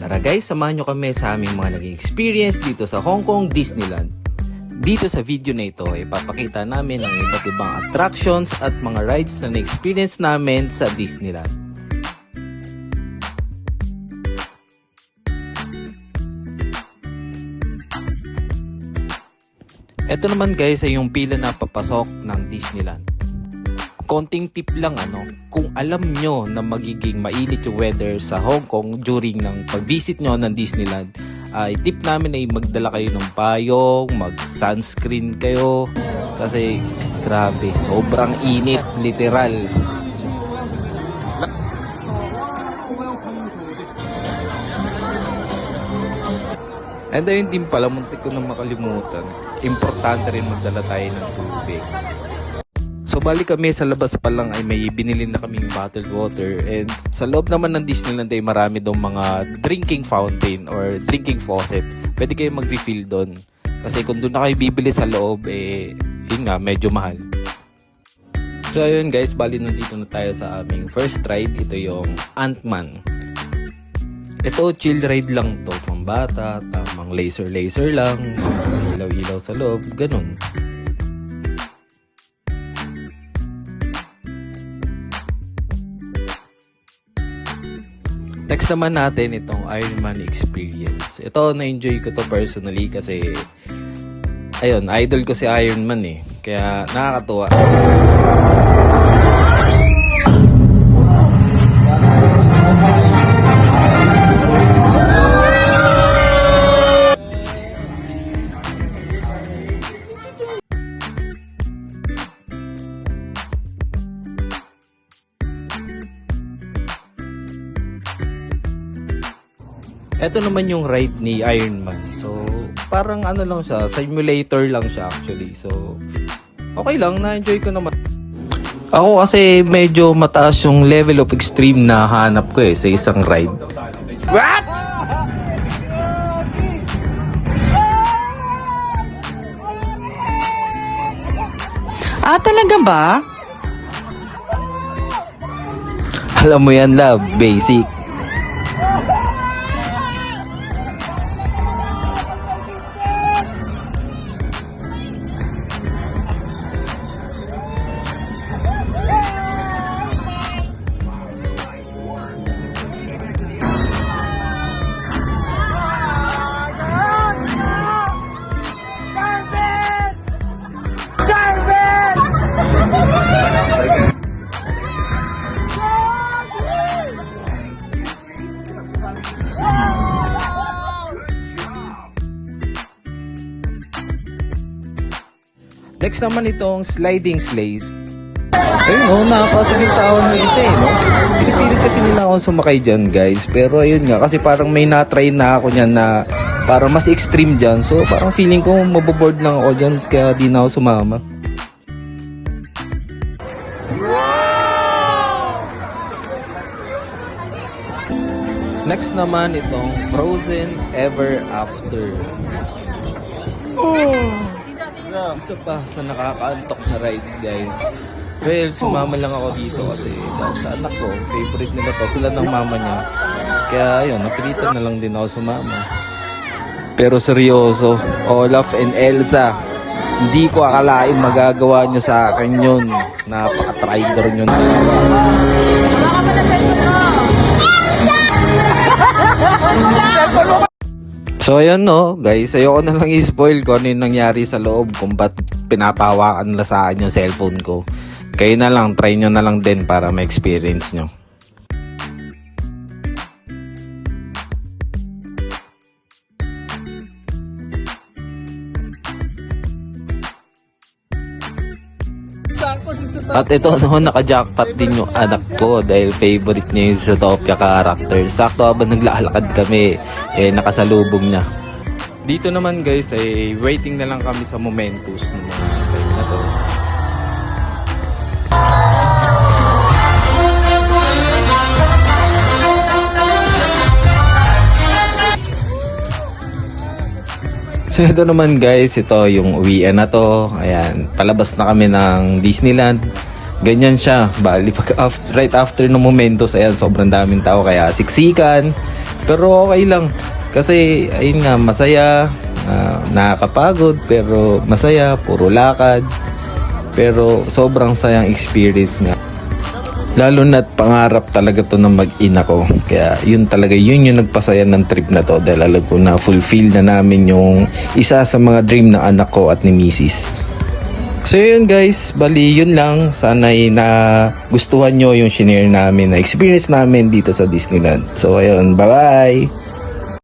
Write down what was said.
Tara guys, samahan nyo kami sa aming mga naging experience dito sa Hong Kong Disneyland. Dito sa video na ito, ipapakita namin ang iba't ibang attractions at mga rides na na-experience namin sa Disneyland. Ito naman guys ay yung pila na papasok ng Disneyland. Konting tip lang kung alam nyo na magiging mainit yung weather sa Hong Kong during ng pag-visit nyo ng Disneyland, tip namin ay magdala kayo ng payong, mag-sunscreen kayo kasi grabe, sobrang init, literal. And ayun din pala, muntik ko na makalimutan, importante rin magdala tayo ng tubig. So bali kami sa labas pa lang ay may binili na kaming bottled water, and sa loob naman ng Disneyland ay marami daw mga drinking fountain or drinking faucet. Pwede kayo mag-refill doon. Kasi kung doon na kayo bibili sa loob, yun nga, medyo mahal. So ayun guys, bali nandito na tayo sa aming first ride. Ito yung Ant-Man. Ito, chill ride lang to, pang bata, tamang laser lang, ilaw-ilaw sa loob, ganun. Next naman natin itong Iron Man experience. Ito, na-enjoy ko to personally kasi ayun, idol ko si Iron Man kaya nakakatuwa. Ito naman yung ride ni Iron Man. So, parang lang siya, simulator lang siya actually. So, okay lang, na-enjoy ko naman. Ako kasi medyo mataas yung level of extreme na hanap ko sa isang ride. What? Talaga ba? Alam mo yan, love, basic. Next naman itong sliding sleighs. Ayun nakakasagintawan ng isa Pinipilit kasi nila ako sumakay dyan guys. Pero ayun nga, kasi parang may na-try na ako nyan na parang mas extreme dyan. So parang feeling ko maboboard lang ako dyan kaya di na ako sumama. Next naman itong Frozen Ever After. Isa pa sa nakakaantok na rides guys. Well, sumama lang ako dito kasi sa anak ko, favorite nila to, sila ng mama niya. Kaya ayun, napilitan na lang din ako sumama. Pero seryoso, Olaf and Elsa, hindi ko akalain magagawa nyo sa akin yun. Napaka-traitor nyo na. So ayan guys, ayoko na lang i-spoil ko ano yung nangyari sa loob kung ba't pinapawakan nila sa akin yung cellphone ko. Kayo na lang, try nyo na lang din para ma-experience nyo. At ito naka-jackpot din yung anak ko dahil favorite niya yung Zootopia character. Sakto habang naglalakad kami, nakasalubong niya. Dito naman guys ay waiting na lang kami sa Momentus ng mga time na to. So ito naman guys, ito yung uwian na to. Ayan, palabas na kami ng Disneyland. Ganyan siya. Bali, right after ng Momentos, ayan, sobrang daming tao. Kaya siksikan. Pero okay lang. Kasi, ayun nga, masaya, nakakapagod, pero masaya, puro lakad. Pero sobrang sayang experience nga. Lalo na't pangarap talaga to ng mag-ina ko. Kaya yun talaga, yun yung nagpasaya ng trip na to. Dahil alam ko na fulfill na namin yung isa sa mga dream ng anak ko at ni Mrs. So yun guys, bali yun lang. Sana'y na gustuhan nyo yung shinare namin na experience namin dito sa Disneyland. So ayun, bye bye!